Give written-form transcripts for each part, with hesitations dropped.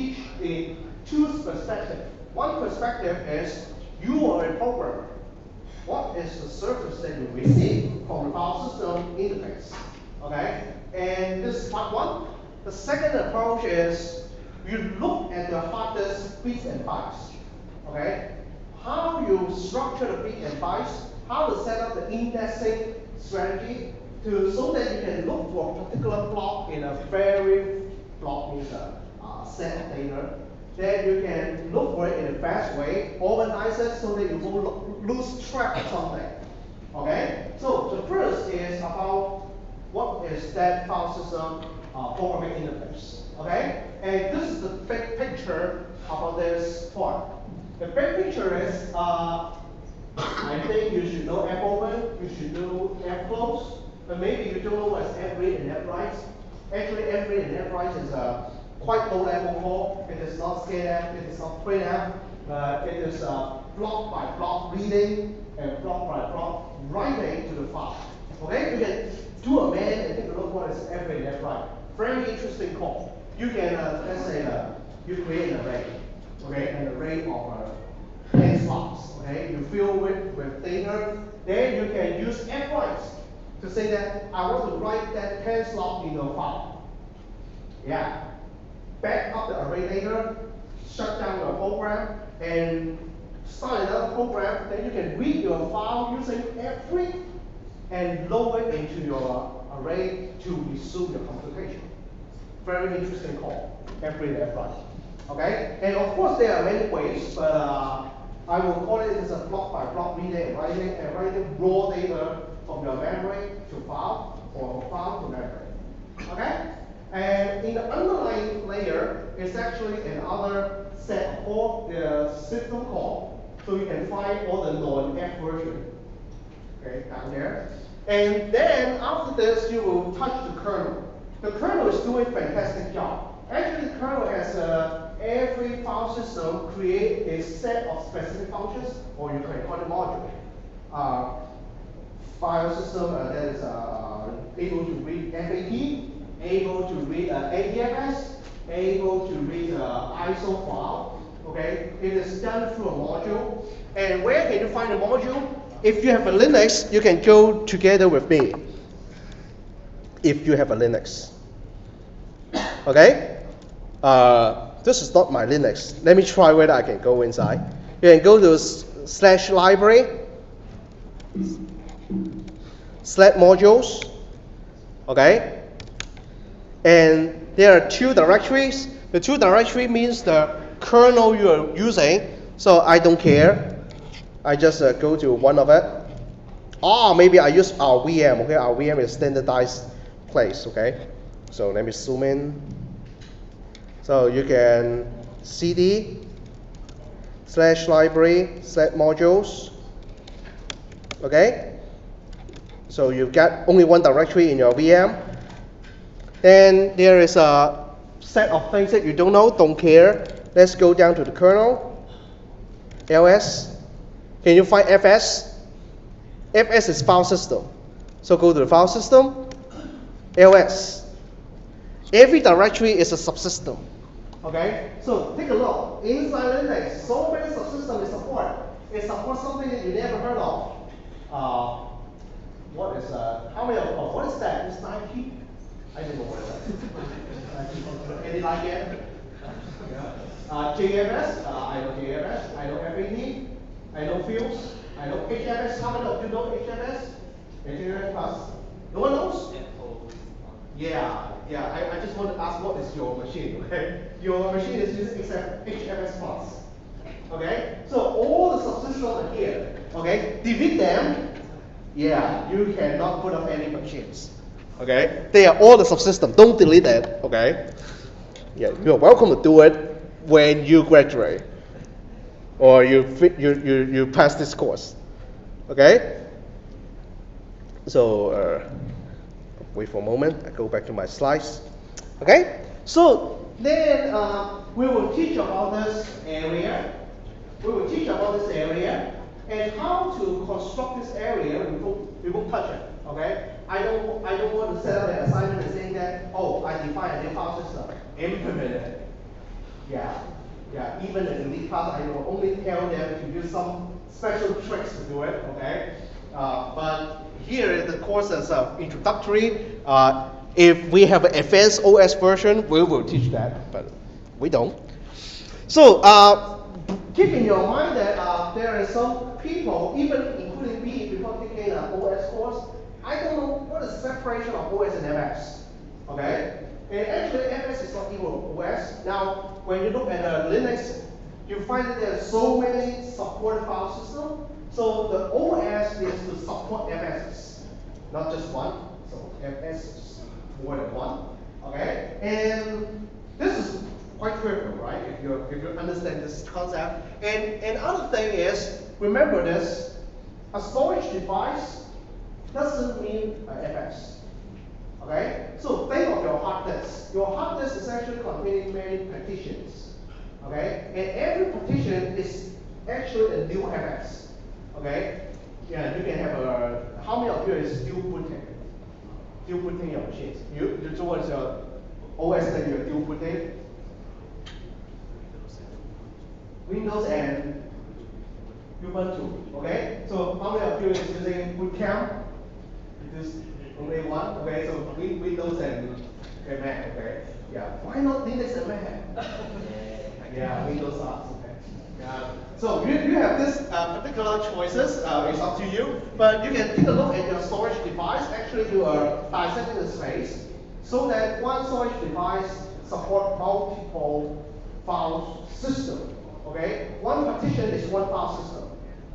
teach in two perspectives. One perspective is you are a programmer. What is the service that you receive from the file system interface? Okay? And this is part one. The second approach is you look at the hard disk bits and bytes. Okay? How you structure the bits and bytes, how to set up the indexing strategy so that you can look for a particular block in a very block means a set of data. Then you can look for it in a fast way, organize it so that you won't lose track of something. Okay? So the first is about what is that file system programming interface. Okay? And this is the big picture about this part. The big picture is, I think you should know FOpen, you should know FClose, but maybe you don't know what is FRead and FWrite. Actually, FRead and FWrite is a quite low level call. It is not scanf, it is not printf, but it is block by block reading and block by block writing to the file. Okay? You can do a man and take a look what is FRead and FWrite. Very interesting call. You can, let's say, you create an array. Okay, an array of 10 slots. Okay, you fill it with data. Then you can use FWrite to say that I want to write that 10 slot in your file. Yeah. Back up the array data, shut down your program, and start another program. Then you can read your file using FRead and load it into your array to resume your computation. Very interesting call. FRead and FWrite. Okay, and of course there are many ways, but I will call it as a block by block reading and writing raw data from your memory to file or file to memory. Okay, and in the underlying layer is actually another set of code, the system call, so you can find all the non-F version. Okay, down there. And then after this, you will touch the kernel. The kernel is doing a fantastic job. Actually, the kernel has every file system create a set of specific functions, or you can call it module. File system that is able to read FAT, able to read ADFS, able to read ISO file. Okay, it is done through a module. And where can you find a module? If you have a Linux, you can go together with me. If you have a Linux. Okay? This is not my Linux. Let me try whether I can go inside. You can go to /library, /modules. Okay? And there are two directories. The two directory means the kernel you are using. So I don't care. I just go to one of it. Maybe I use our VM. Okay, our VM is standardized place. Okay, so let me zoom in. So you can cd /library /modules. Okay, so you've got only one directory in your VM. Then there is a set of things that you don't care. Let's go down to the kernel. ls. Can you find fs? Fs is file system. So go to the file system. ls. Every directory is a subsystem. Okay? So take a look. Inside Linux, so many subsystems it support. It supports something that you never heard of. What is what is that? It's 9P? I don't know what it is. Any idea? JMS, I know JMS, I know FAT, I know fields, I know HFS. How many of you know HFS? HFS plus. No one knows? Yeah. I just want to ask what is your machine, okay? Your machine is using HFS plus. Okay? So all the subsystems are here. Okay? Delete them. Yeah, you cannot put up any machines. Okay? They are all the subsystems. Don't delete it. Okay? Yeah, you're welcome to do it when you graduate or you pass this course. Okay? So wait for a moment. I go back to my slides. Okay? So then we will teach about this area. And how to construct this area. We won't touch it. Okay? I don't want to set up an assignment and saying that, I define a new file system, implement it. Yeah, yeah. Even in elite class, I will only tell them to use some special tricks to do it. Okay, but here the course is introductory. If we have an advanced OS version, we will teach that, but we don't. So keep in your mind that there are some people, even including me, before taking an OS course, I don't know what is the separation of OS and MS. Okay? And actually, MS is not even OS. Now, when you look at Linux, you find that there are so many supported file systems. So the OS is to support MSs, not just one. So MS is more than one. Okay? And this is quite critical, right? If you understand this concept. And another thing is, remember this, a storage device doesn't mean an FS. Okay? So think of your hard disk. Your hard disk is actually containing many partitions. Okay? And every partition is actually a new FS. Okay? Yeah, you can have how many of you is dual booting? Dual booting your machines. You towards your OS that you're dual booting. Windows and Ubuntu. Okay? So how many of you is using boot camp? It is only one. Okay, so Windows and Mac. Okay. Yeah. Why not Linux and Mac? Yeah, Windows are okay. Yeah. So you have this particular choices. It's up to you. But you can take a look at your storage device. Actually, you are dissecting the space so that one storage device support multiple file systems. Okay, one partition is one file system.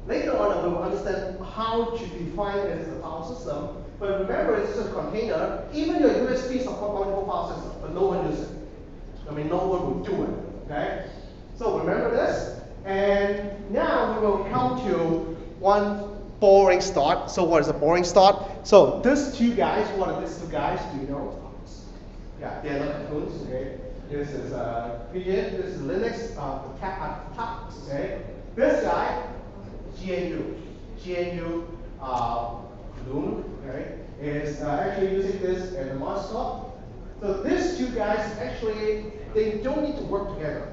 Later on, we will understand how to define it as a file system. But remember, it's just a container. Even your USB support multiple file systems, but no one uses it. I mean, no one will do it. Okay. So remember this. And now we will come to one boring start. So what is a boring start? So these two guys, what are these two guys? Do you know? Yeah, they are not cartoons. Okay. This is Pigeon, this is Linux, the cat at the top, okay? This guy, GNU Loon, okay, is actually using this as a mascot. So these two guys actually, they don't need to work together.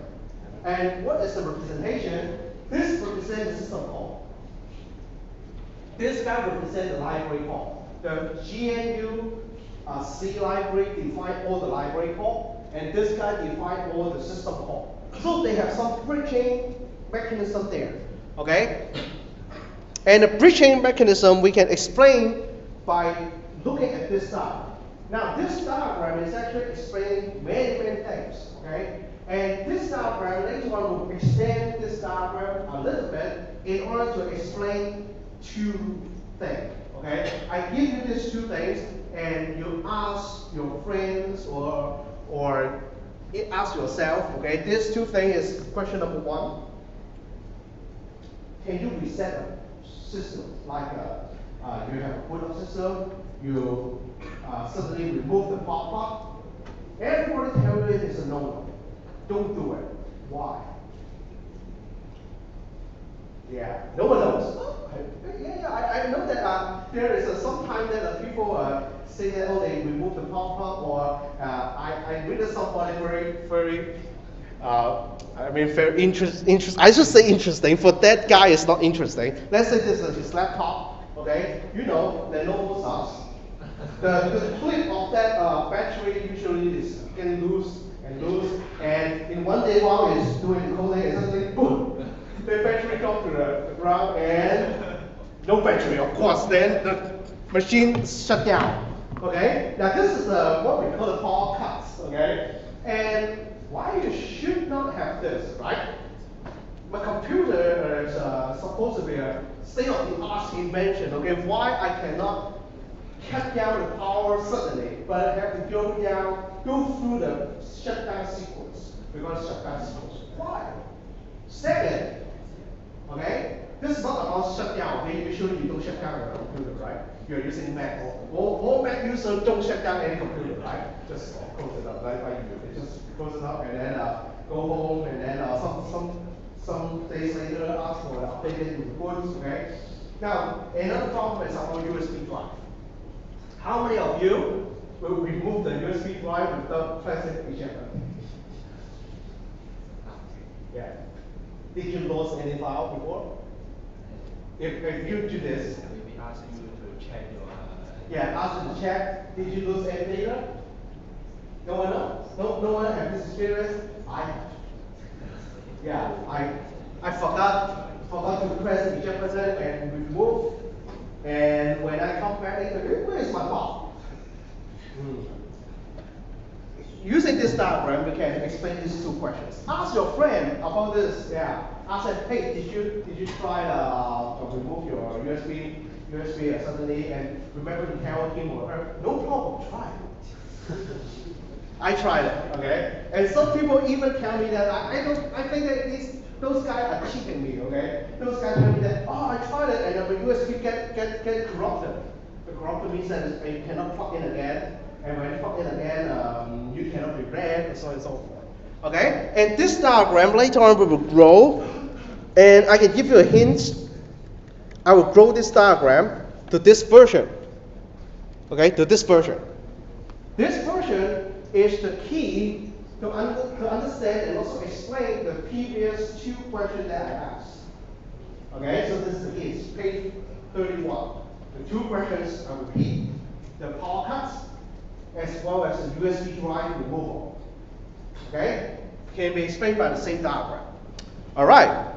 And what is the representation? This represents the system call. This guy represents the library call. The GNU C library define all the library call. And this guy define all the system call. So they have some bridging mechanism there, okay? And the bridging mechanism we can explain by looking at this diagram. Now this diagram is actually explaining many things, okay? And this diagram, later on we'll extend this diagram a little bit in order to explain two things, okay? I give you these two things and you ask your friends or ask yourself, okay, these two things is question number one. Can you reset a system? Like you have a boot up system, you suddenly remove the pop-up. Everybody tell you it is a no-no. Don't do it. Why? Yeah, no one knows. I know that there is some time that people say that they remove the pop-up, or I read somebody very interesting. I should say interesting. For that guy, it's not interesting. Let's say this is his laptop. Okay, you know, Lenovo sucks. The clip of that battery usually is getting loose, and in one day while it's doing the coding, it's suddenly boom. The battery comes to the ground and no battery, of course. Then the machine shut down. Okay. Now this is what we call the power cuts. Okay. And why you should not have this, right? My computer is supposed to be a state-of-the-art invention. Okay. Why I cannot cut down the power suddenly, but I have to go through the shutdown sequence. Because shutdown sequence. Why? Second. Okay? This is not about shutdown. Okay? Usually you don't shut down your computer, right? You're using Mac. All Mac users don't shut down any computer, right? Just close it up, like you do. Just close it up and then go home, and then some days later ask for the updated reports, okay? Now, another problem is our USB drive. How many of you will remove the USB drive without pressing ejector? Yeah. Did you lose any file before? If you do this. We ask you to check your. Yeah, ask you to check. Did you lose any data? No one knows? No one have this experience? I have. Yeah, I forgot to press eject button and remove. And when I come back later, where is my file? Using this diagram, we can explain these two questions. Ask your friend about this. Yeah. Ask them, hey, did you try to remove your USB suddenly? And remember to tell him or her, no problem, try it. I tried it, okay? And some people even tell me that I think that those guys are cheating me, okay? Those guys tell me that, oh, I tried it and the USB get corrupted. The corrupted means that you cannot plug in again, and when you plug in again, you cannot be read, and so on and so forth. Okay? And this diagram later on we will grow, and I can give you a hint. I will grow this diagram to this version. Okay, to this version. This version is the key to understand and also explain the previous two questions that I asked. Okay, so this is the key. It's page 31. The two questions I repeat: the power cuts as well as the USB drive removal. Okay, can be explained by the same diagram. All right.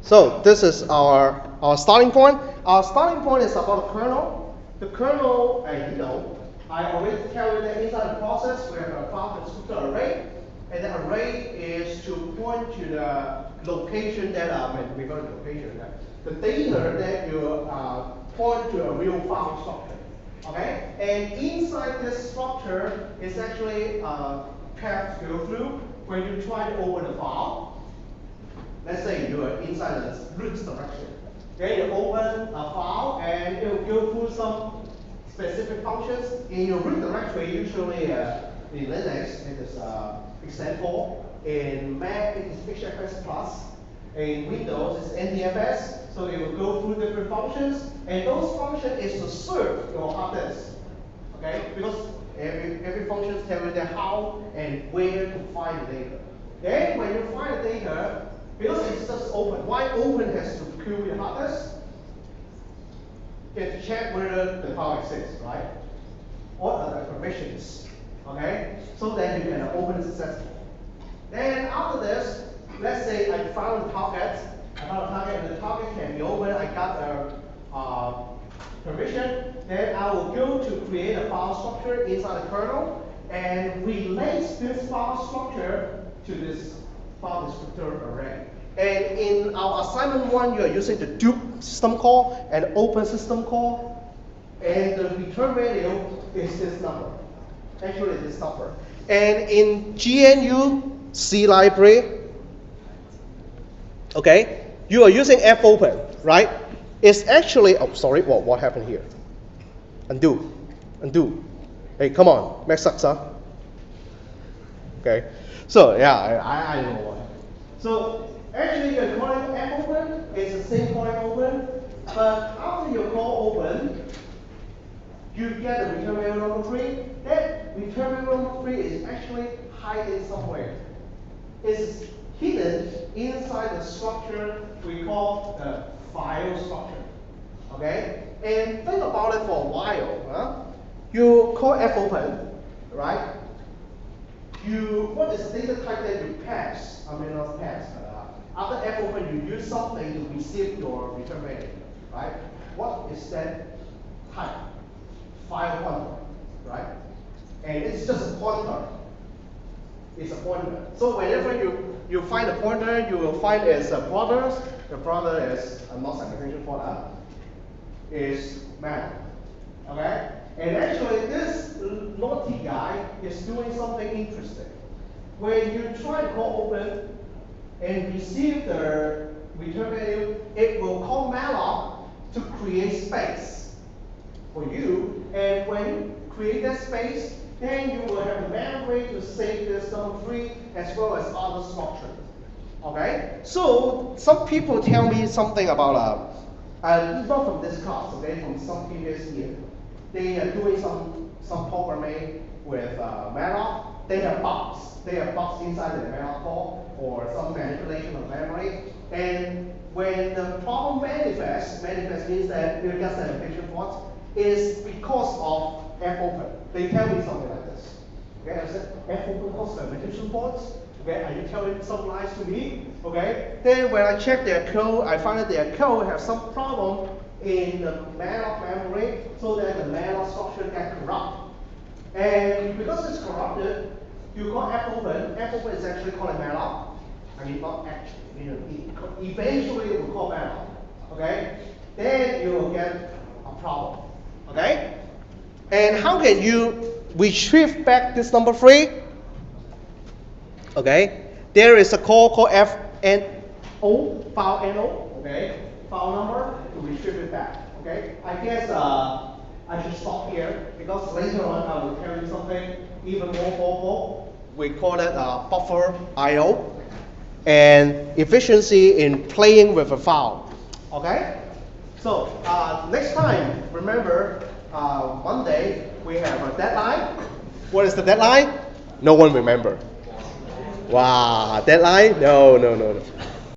So this is our starting point. Our starting point is about the kernel. The kernel, I already tell you that inside the process we have a file descriptor array, and the array is to point to the location that we go to location. The data that you point to a real file structure. Okay, and inside this structure is actually a path to go through when you try to open the file. Let's say you are inside the root direction. Okay, you open a file and it will go through some specific functions. In your root directory, usually in Linux it is example. In Mac it is HFS plus. In Windows it's NTFS. So it will go through different functions, and those functions is to serve your hard disk. Okay, because every function tells you that how and where to find the data. Then when you find the data, because it's just open. Why open has to queue your hard disk? You have to check whether the file exists, right? What are the permissions? Okay? So that you can open it successfully. Then after this, let's say I found the target. I found a target and the target can be opened. I got a permission. Then I will go to create a file structure inside the kernel and relate this file structure to this file descriptor array. And in our assignment 1, you are using the dupe system call and open system call. And the return value is this number. Actually, this number. And in GNU C library, okay, you are using FOpen, right? It's actually, oh, sorry, what happened here? Undo. Hey, come on, Mac sucks, huh? Okay, so yeah, I don't know what happened. So actually, you're calling FOpen, it's the same calling open, but after you call open, you get the return value number 3. That return value number 3 is actually hidden somewhere. It's hidden inside the structure we call the file structure. Okay? And think about it for a while. Huh? You call FOpen, right? What is the data type that you pass? I mean, not pass. After FOpen, you use something to receive your return value, right? What is that type? File pointer, right? And it's just a pointer. It's a pointer. So whenever you find a pointer, you will find it's a brother. The brother is not segmentation for that. Is man. Okay? And actually, this naughty guy is doing something interesting. When you try to call open and receive the return value, it will call malloc to create space for you. And when you create that space, then you will have a memory to save this number 3 as well as other structures. Okay? So some people tell me something about not from this class, okay, from some previous year. They are doing some programming with malloc, they have bugs. They have bugs inside the malloc code or some manipulation of memory. And when the problem manifests means that you get an application fault, is because of FOpen. They tell me something like this. Okay, I said FOpen causes application faults. Okay, are you telling some lies to me? Okay, then when I check their code, I find that their code has some problem in the malloc memory, so that the malloc structure gets corrupt. And because it's corrupted, you call FOpen. FOpen is actually called a malloc. I mean, not actually. Eventually, it will call malloc. Okay, then you will get a problem. Okay, and how can you retrieve back this number 3? Okay, there is a call called FNO, file NO, okay, file number to retrieve it back. Okay, I guess I should stop here because later on I will tell you something even more powerful. We call it buffer I/O and efficiency in playing with a file. Okay, so next time, remember Monday we have a deadline. What is the deadline? No one remember. Wow, deadline? No.